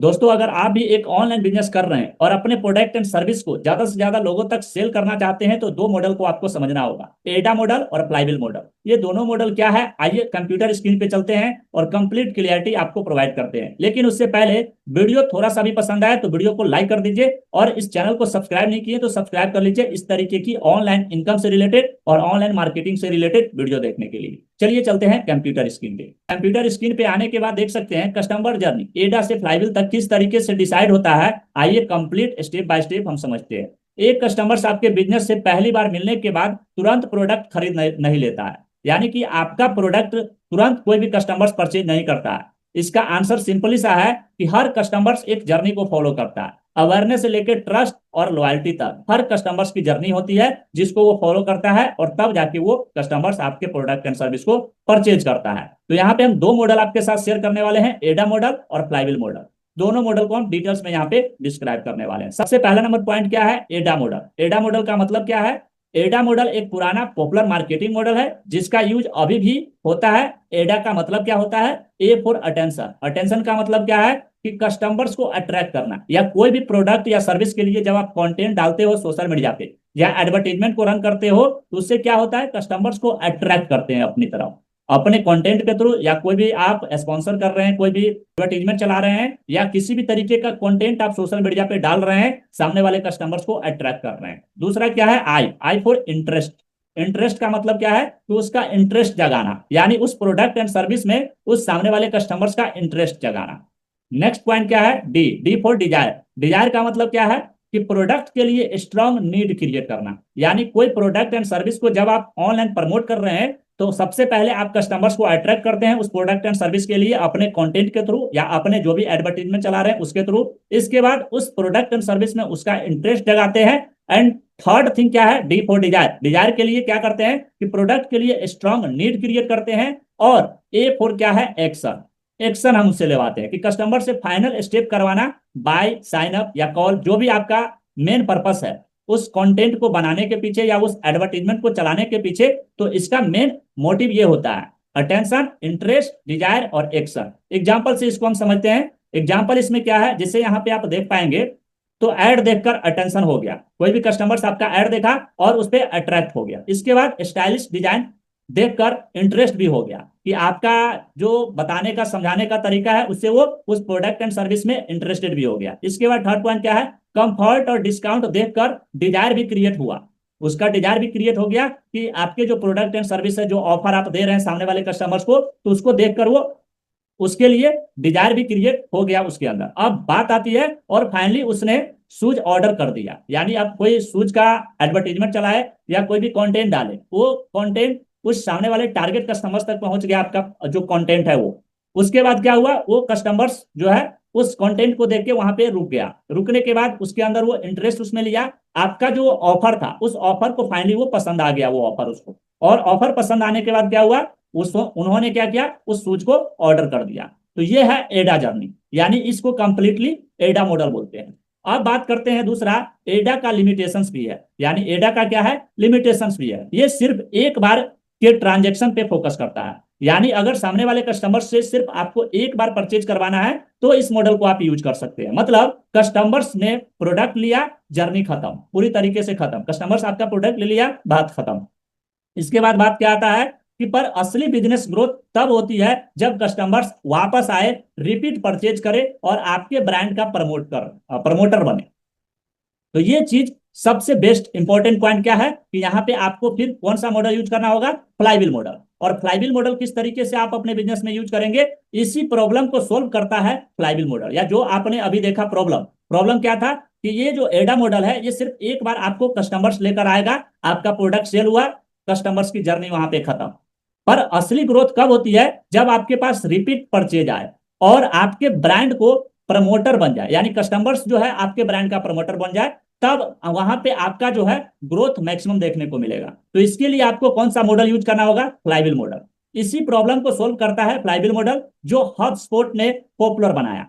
दोस्तों, अगर आप भी एक ऑनलाइन बिजनेस कर रहे हैं और अपने प्रोडक्ट एंड सर्विस को ज्यादा से ज्यादा लोगों तक सेल करना चाहते हैं तो दो मॉडल को आपको समझना होगा, एडा मॉडल और फ्लाईव्हील मॉडल। ये दोनों मॉडल क्या है, आइए कंप्यूटर स्क्रीन पे चलते हैं और कंप्लीट क्लियरिटी आपको प्रोवाइड करते हैं। लेकिन उससे पहले वीडियो थोड़ा सा भी पसंद आए तो वीडियो को लाइक कर दीजिए और इस चैनल को सब्सक्राइब नहीं किए तो सब्सक्राइब कर लीजिए इस तरीके की ऑनलाइन इनकम से रिलेटेड और ऑनलाइन मार्केटिंग से रिलेटेड वीडियो देखने के लिए। चलिए चलते हैं कंप्यूटर स्क्रीन पे। कंप्यूटर स्क्रीन पे आने के बाद देख सकते हैं कस्टमर जर्नी एडा से फ्लाईव्हील तक किस तरीके से डिसाइड होता है। आइए कंप्लीट स्टेप बाय स्टेप हम समझते हैं। एक कस्टमर आपके बिजनेस से पहली बार मिलने के बाद तुरंत प्रोडक्ट खरीद नहीं लेता है, यानी कि आपका प्रोडक्ट तुरंत कोई भी कस्टमर परचेज नहीं करता है। इसका आंसर सिंपली सा है कि हर कस्टमर एक जर्नी को फॉलो करता है। अवेयरनेस से लेकर ट्रस्ट और लॉयल्टी तक हर कस्टमर्स की जर्नी होती है जिसको वो फॉलो करता है और तब जाके वो कस्टमर्स आपके प्रोडक्ट एंड सर्विस को परचेज करता है। तो यहाँ पे हम दो मॉडल आपके साथ शेयर करने वाले हैं, एडा मॉडल और फ्लाईव्हील मॉडल। दोनों मॉडल को हम डिटेल्स में यहाँ पे डिस्क्राइब करने वाले हैं। सबसे पहला नंबर पॉइंट क्या है, एडा मॉडल। एडा मॉडल का मतलब क्या है? एडा मॉडल एक पुराना पॉपुलर मार्केटिंग मॉडल है जिसका यूज अभी भी होता है। एडा का मतलब क्या होता है? A for attention. अटेंशन का मतलब क्या है कि कस्टमर्स को अट्रैक्ट करना, या कोई भी प्रोडक्ट या सर्विस के लिए जब आप कंटेंट डालते हो सोशल मीडिया पे या एडवर्टीजमेंट को रन करते हो तो उससे क्या होता है, कस्टमर्स को अट्रैक्ट करते हैं अपनी तरफ अपने कंटेंट के थ्रू, या कोई भी आप स्पॉन्सर कर रहे हैं, कोई भी एडवर्टीजमेंट चला रहे हैं या किसी भी तरीके का कंटेंट आप सोशल मीडिया पे डाल रहे हैं, सामने वाले कस्टमर्स को अट्रैक्ट कर रहे हैं। दूसरा क्या है, आई आई फॉर इंटरेस्ट। इंटरेस्ट का मतलब क्या है कि उसका इंटरेस्ट जगाना, यानी उस प्रोडक्ट एंड सर्विस में उस सामने वाले कस्टमर्स का इंटरेस्ट जगाना। नेक्स्ट पॉइंट क्या है, D D for desire. Desire का मतलब क्या है कि प्रोडक्ट के लिए स्ट्रांग नीड क्रिएट करना, यानी कोई प्रोडक्ट एंड सर्विस को जब आप ऑनलाइन प्रमोट कर रहे हैं तो सबसे पहले आप कस्टमर्स को अट्रैक्ट करते हैं उस प्रोडक्ट एंड सर्विस के लिए अपने कंटेंट के थ्रू या अपने जो भी एडवर्टीजमेंट चला रहे हैं उसके थ्रू। इसके बाद उस प्रोडक्ट एंड सर्विस में उसका इंटरेस्ट जगाते हैं। एंड थर्ड थिंग क्या है, डी फॉर डिजायर। डिजायर के लिए क्या करते हैं कि प्रोडक्ट के लिए स्ट्रांग नीड क्रिएट करते हैं। और ए फॉर क्या है, एक्शन। एक्शन हम उससे लेवाते हैं कि कस्टमर से फाइनल स्टेप करवाना, बाय, साइन अप या कॉल, जो भी आपका मेन पर्पस है उस कंटेंट को बनाने के पीछे या उस एडवर्टीजमेंट को चलाने के पीछे। तो इसका मेन मोटिव ये होता है, अटेंशन, इंटरेस्ट, डिजायर और एक्शन। एग्जाम्पल से इसको हम समझते हैं। एग्जाम्पल इसमें क्या है, जैसे यहाँ पे आप देख पाएंगे तो ऐड देखकर अटेंशन हो गया, कोई भी कस्टमर्स आपका ऐड देखा और उस पर अट्रैक्ट हो गया। इसके बाद स्टाइलिश डिजाइन देखकर इंटरेस्ट भी हो गया कि आपका जो बताने का समझाने का तरीका है उससे वो उस प्रोडक्ट एंड सर्विस में इंटरेस्टेड भी हो गया। इसके बाद थर्ड पॉइंट क्या है, कंफर्ट और डिस्काउंट देखकर डिजायर भी क्रिएट हुआ, उसका डिजायर भी क्रिएट हो गया कि आपके जो प्रोडक्ट एंड सर्विस है, जो ऑफर आप दे रहे हैं सामने वाले कस्टमर्स को, तो उसको देखकर वो उसके लिए डिजायर भी क्रिएट हो गया उसके अंदर। अब बात आती है और फाइनली उसने शूज ऑर्डर कर दिया, यानी अब कोई शूज का एडवर्टीजमेंट चलाए या कोई भी कंटेंट डाले, वो कंटेंट उस सामने वाले टारगेट कस्टमर्स तक पहुंच गया, आपका जो कंटेंट है वो। उसके बाद क्या हुआ, वो कस्टमर्स जो है उस कंटेंट को देख के वहां पे रुक गया। रुकने के बाद उसके अंदर वो इंटरेस्ट उसमें लिया, आपका जो ऑफर था उस ऑफर को फाइनली वो पसंद आ गया वो ऑफर उसको। और ऑफर पसंद आने के बाद क्या हुआ, उस उन्होंने क्या किया, उस शूज को ऑर्डर कर दिया। तो ये है एडा जर्नी, यानी इसको कंप्लीटली एडा मॉडल बोलते हैं। अब बात करते हैं दूसरा, एडा का लिमिटेशंस भी है, यानी एडा का क्या है, लिमिटेशंस भी है। ये सिर्फ एक बार के ट्रांजेक्शन पे फोकस करता है, यानी अगर सामने वाले कस्टमर से सिर्फ आपको एक बार परचेज करवाना है तो इस मॉडल को आप यूज कर सकते हैं। मतलब कस्टमर्स ने प्रोडक्ट लिया, जर्नी खत्म, पूरी तरीके से खत्म, कस्टमर्स आपका प्रोडक्ट ले लिया, बात खत्म। इसके बाद बात क्या आता है कि पर असली बिजनेस ग्रोथ तब होती है जब कस्टमर्स वापस आए, रिपीट परचेज करे और आपके ब्रांड का प्रमोटर बने। तो ये चीज सबसे बेस्ट इंपॉर्टेंट पॉइंट क्या है कि यहाँ पे आपको फिर कौन सा मॉडल यूज करना होगा, फ्लाईव्हील मॉडल। और फ्लाईव्हील मॉडल किस तरीके से आप अपने बिजनेस में यूज करेंगे, इसी प्रॉब्लम को सोल्व करता है फ्लाईव्हील मॉडल। या जो आपने अभी देखा प्रॉब्लम, प्रॉब्लम क्या था कि ये जो एडा मॉडल है ये सिर्फ एक बार आपको कस्टमर्स लेकर आएगा, आपका प्रोडक्ट सेल हुआ, कस्टमर्स की जर्नी वहां पे खत्म। पर असली ग्रोथ कब होती है, जब आपके पास रिपीट परचेज आए और आपके ब्रांड को प्रमोटर बन जाए, यानी कस्टमर्स जो है आपके ब्रांड का प्रमोटर बन जाए, तब वहां पे आपका जो है ग्रोथ मैक्सिमम देखने को मिलेगा। तो इसके लिए आपको कौन सा मॉडल यूज करना होगा, फ्लाईव्हील मॉडल। इसी प्रॉब्लम को सोल्व करता है फ्लाईव्हील मॉडल, जो हबस्पॉट ने पॉपुलर बनाया।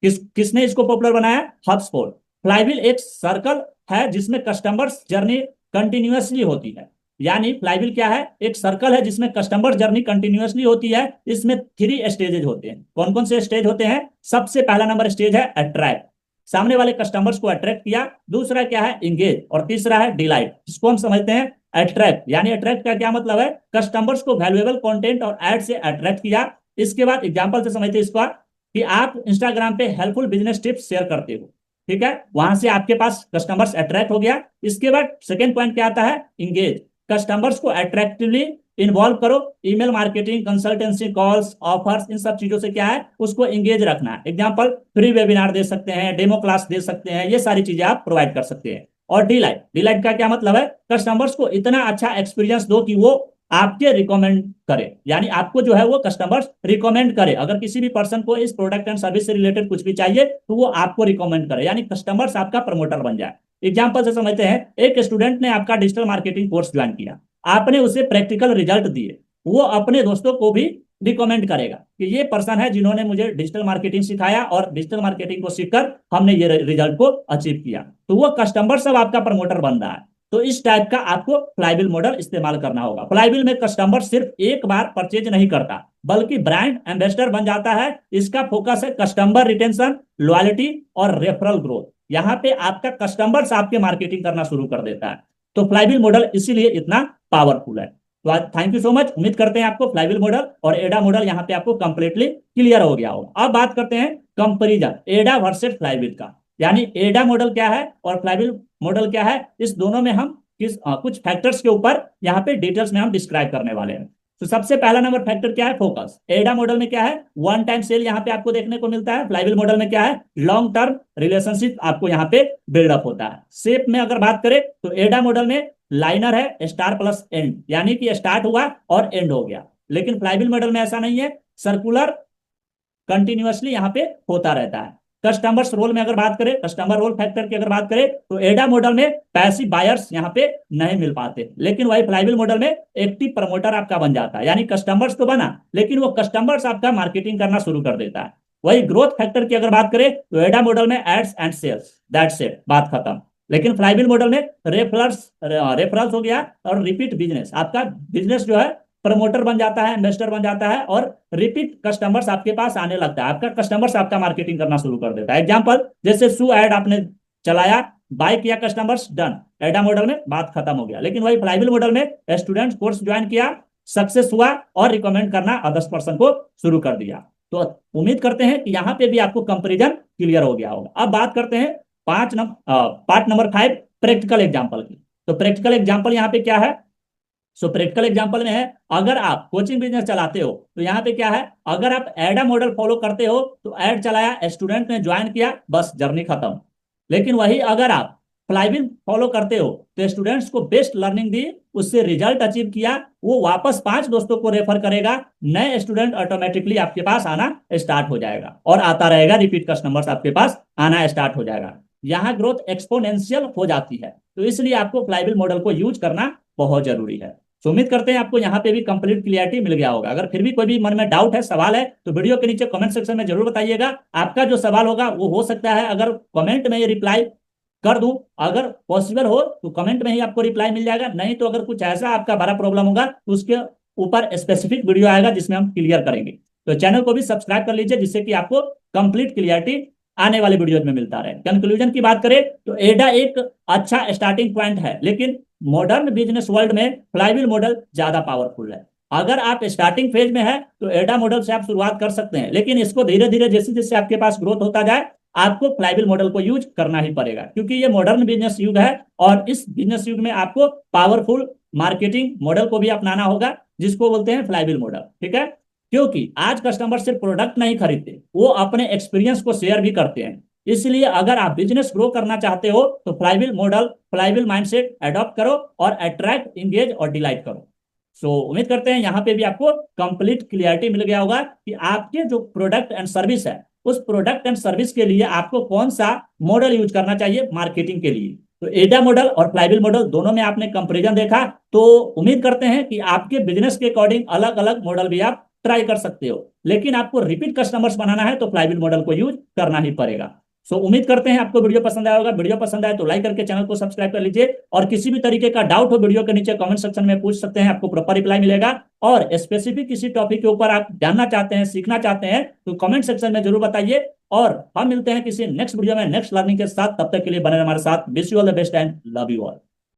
किसने इसको पॉपुलर बनाया, हबस्पॉट। फ्लाईव्हील एक सर्कल है जिसमें कस्टमर्स जर्नी कंटिन्यूअसली होती है। यानी फ्लाईव्हील क्या है, एक सर्कल है जिसमें कस्टमर जर्नी कंटिन्यूअसली होती है। इसमें 3 स्टेजेज होते हैं। कौन कौन से स्टेज होते हैं? सबसे पहला नंबर स्टेज है अट्रैक्ट, सामने वाले कस्टमर्स को अट्रैक्ट किया। दूसरा क्या है, इंगेज, और तीसरा है डिलाइट। इसको हम समझते हैं अट्रैक्ट। यानी अट्रैक्ट का क्या मतलब है, कस्टमर्स को वैल्यूएबल कंटेंट और एड से अट्रैक्ट किया। इसके बाद एग्जांपल से समझते हैं इसका, कि आप इंस्टाग्राम पे हेल्पफुल बिजनेस टिप्स शेयर करते हो, ठीक है, वहां से आपके पास कस्टमर्स अट्रैक्ट हो गया। इसके बाद सेकेंड पॉइंट क्या आता है, इंगेज, कस्टमर्स को अट्रैक्टिवली इन्वॉल्व करो। Email marketing, consultancy calls, offers, इन सब चीजों से क्या है, उसको एंगेज रखना है। एग्जांपल, फ्री वेबिनार दे सकते हैं, डेमो क्लास दे सकते हैं, ये सारी चीजें आप प्रोवाइड कर सकते हैं। और डिलाइट, डिलाइट का क्या मतलब है, कस्टमर्स को इतना अच्छा एक्सपीरियंस दो कि वो आपके रिकमेंड करे, यानी आपको जो है वो कस्टमर्स रिकमेंड करे। अगर किसी भी पर्सन को इस प्रोडक्ट एंड सर्विस से रिलेटेड कुछ भी चाहिए तो वो आपको रिकमेंड करे, यानी कस्टमर्स आपका प्रमोटर बन जाए। एग्जाम्पल से समझते हैं, एक स्टूडेंट ने आपका डिजिटल मार्केटिंग कोर्स ज्वाइन किया, आपने उसे प्रैक्टिकल रिजल्ट दिए, वो अपने दोस्तों को भी रिकमेंड करेगा कि ये पर्सन है जिन्होंने मुझे डिजिटल मार्केटिंग सिखाया और डिजिटल मार्केटिंग को सीखकर हमने ये रिजल्ट को अचीव किया। तो वो कस्टमर सब आपका प्रमोटर बन रहा है। तो इस टाइप का आपको फ्लाईव्हील मॉडल इस्तेमाल करना होगा। फ्लाईव्हील में कस्टमर सिर्फ एक बार परचेज नहीं करता, बल्कि ब्रांड एम्बेसडर बन जाता है। इसका फोकस है कस्टमर रिटेंशन, लॉयल्टी और रेफरल ग्रोथ। यहाँ पे आपका कस्टमर्स आपके मार्केटिंग करना शुरू कर देता है। तो फ्लाईव्हील मॉडल इसीलिए इतना पावरफुल है। तो आज थैंक यू सो मच, उम्मीद करते हैं आपको फ्लाईव्हील मॉडल और एडा मॉडल यहाँ पे आपको कंप्लीटली क्लियर हो गया होगा। अब बात करते हैं कंपेरिजन एडा वर्सेस फ्लाईव्हील का, यानी एडा मॉडल क्या है और फ्लाईव्हील मॉडल क्या है, इस दोनों में हम कुछ फैक्टर्स के ऊपर यहाँ पे डिटेल्स में हम डिस्क्राइब करने वाले हैं। तो सबसे पहला नंबर फैक्टर क्या है, फोकस। एडा मॉडल में क्या है, वन टाइम सेल यहाँ पे आपको देखने को मिलता है। फ्लाईव्हील मॉडल में क्या है, लॉन्ग टर्म रिलेशनशिप आपको यहाँ पे बिल्डअप होता है। शेप में अगर बात करें तो एडा मॉडल में लाइनर है, स्टार प्लस एंड, यानी कि स्टार्ट हुआ और एंड हो गया। लेकिन फ्लाईव्हील मॉडल में ऐसा नहीं है, सर्कुलर कंटिन्यूअसली यहाँ पे होता रहता है। कस्टमर्स रोल में अगर बात करें, कस्टमर रोल फैक्टर की अगर बात करें तो एडा मॉडल में पैसिव बायर्स यहाँ पे नहीं मिल पाते, लेकिन वही फ्लाईव्हील मॉडल में एक्टिव प्रमोटर आपका बन जाता है। यानी कस्टमर्स तो बना, लेकिन वो कस्टमर्स आपका मार्केटिंग करना शुरू कर देता है। वही ग्रोथ फैक्टर की अगर बात करें तो एडा मॉडल में ads and sales, that's it, बात खत्म। लेकिन फ्लाईव्हील मॉडल में रेफरल्स हो गया और रिपीट बिजनेस, आपका बिजनेस जो है प्रमोटर बन जाता है, इन्वेस्टर बन जाता है और रिपीट कस्टमर्स आपके पास आने लगता है। आपका कस्टमर्स आपका मार्केटिंग करना शुरू कर देता है। एग्जांपल, जैसे शू एड आपने चलाया, बाय किया कस्टमर्स, डन, एडा मॉडल में बात खत्म हो गया। लेकिन वही फ्लाईव्हील मॉडल में स्टूडेंट कोर्स ज्वाइन किया, सक्सेस हुआ और रिकमेंड करना अदर्स पर्सन को शुरू कर दिया। तो उम्मीद करते हैं कि यहाँ पे भी आपको कंपेरिजन क्लियर हो गया होगा। अब बात करते हैं पार्ट नंबर 5, प्रैक्टिकल एग्जाम्पल की। तो प्रैक्टिकल एग्जाम्पल यहाँ पे क्या है, सो प्रैक्टिकल एग्जांपल में है, अगर आप कोचिंग बिजनेस चलाते हो तो यहाँ पे क्या है, अगर आप एडा मॉडल फॉलो करते हो तो एड चलाया, स्टूडेंट ने ज्वाइन किया, बस जर्नी खत्म। लेकिन वही अगर आप फ्लाईव्हील फॉलो करते हो तो स्टूडेंट्स को बेस्ट लर्निंग दी, उससे रिजल्ट अचीव किया, वो वापस 5 दोस्तों को रेफर करेगा, नए स्टूडेंट ऑटोमेटिकली आपके पास आना स्टार्ट हो जाएगा और आता रहेगा, रिपीट कस्टमर्स आपके पास आना स्टार्ट हो जाएगा। यहाँ ग्रोथ एक्सपोनेंशियल हो जाती है। तो इसलिए आपको फ्लाईव्हील मॉडल को यूज करना बहुत जरूरी है। तो उम्मीद करते हैं आपको यहाँ पे भी कंप्लीट क्लियरिटी मिल गया होगा। अगर फिर भी कोई भी मन में डाउट है, सवाल है, तो वीडियो के नीचे कमेंट सेक्शन में जरूर बताइएगा। आपका जो सवाल होगा वो हो सकता है अगर कमेंट में ये रिप्लाई कर दूं, अगर पॉसिबल हो तो कमेंट में ही आपको रिप्लाई मिल जाएगा। नहीं तो अगर कुछ ऐसा आपका बड़ा प्रॉब्लम होगा तो उसके ऊपर स्पेसिफिक वीडियो आएगा जिसमें हम क्लियर करेंगे। तो चैनल को भी सब्सक्राइब कर लीजिए जिससे कि आपको कंप्लीट क्लियरिटी आने वाले वीडियो में मिलता रहे। कंक्लूजन की बात करें तो एडा एक अच्छा स्टार्टिंग पॉइंट है, लेकिन मॉडर्न बिजनेस वर्ल्ड में फ्लाईव्हील मॉडल ज्यादा पावरफुल है। अगर आप स्टार्टिंग फेज में है तो एडा मॉडल से आप शुरुआत कर सकते हैं, लेकिन इसको धीरे धीरे जैसे जैसे आपके पास ग्रोथ होता जाए आपको फ्लाईव्हील मॉडल को यूज करना ही पड़ेगा, क्योंकि ये मॉडर्न बिजनेस युग है और इस बिजनेस युग में आपको पावरफुल मार्केटिंग मॉडल को भी अपनाना होगा, जिसको बोलते हैं फ्लाईव्हील मॉडल। ठीक है, क्योंकि आज कस्टमर सिर्फ प्रोडक्ट नहीं खरीदते, वो अपने एक्सपीरियंस को शेयर भी करते हैं। इसलिए अगर आप बिजनेस ग्रो करना चाहते हो तो flywheel model, flywheel mindset adopt करो और अट्रैक्ट, इंगेज और डिलाइट करो। उम्मीद करते हैं यहाँ पे भी आपको कंप्लीट क्लियरिटी मिल गया होगा कि आपके जो प्रोडक्ट एंड सर्विस है उस प्रोडक्ट एंड सर्विस के लिए आपको कौन सा मॉडल यूज करना चाहिए मार्केटिंग के लिए। तो एडा मॉडल और फ्लाईव्हील मॉडल दोनों में आपने कंपेरिजन देखा, तो उम्मीद करते हैं कि आपके बिजनेस के अकॉर्डिंग अलग अलग मॉडल भी आप ट्राई कर सकते हो, लेकिन आपको रिपीट कस्टमर्स बनाना है तो फ्लाईव्हील मॉडल को यूज करना ही पड़ेगा। सो उम्मीद करते हैं आपको वीडियो पसंद आया होगा। वीडियो पसंद आए तो लाइक करके चैनल को सब्सक्राइब कर लीजिए, और किसी भी तरीके का डाउट हो वीडियो के नीचे कमेंट सेक्शन में पूछ सकते हैं, आपको प्रॉपर रिप्लाई मिलेगा। और स्पेसिफिक किसी टॉपिक के ऊपर आप जानना चाहते हैं, सीखना चाहते हैं, तो कमेंट सेक्शन में जरूर बताइए। और हम मिलते हैं किसी नेक्स्ट वीडियो में नेक्स्ट लर्निंग के साथ। तब तक के लिए बने रहिए हमारे साथ। Wish you all the best and love you all.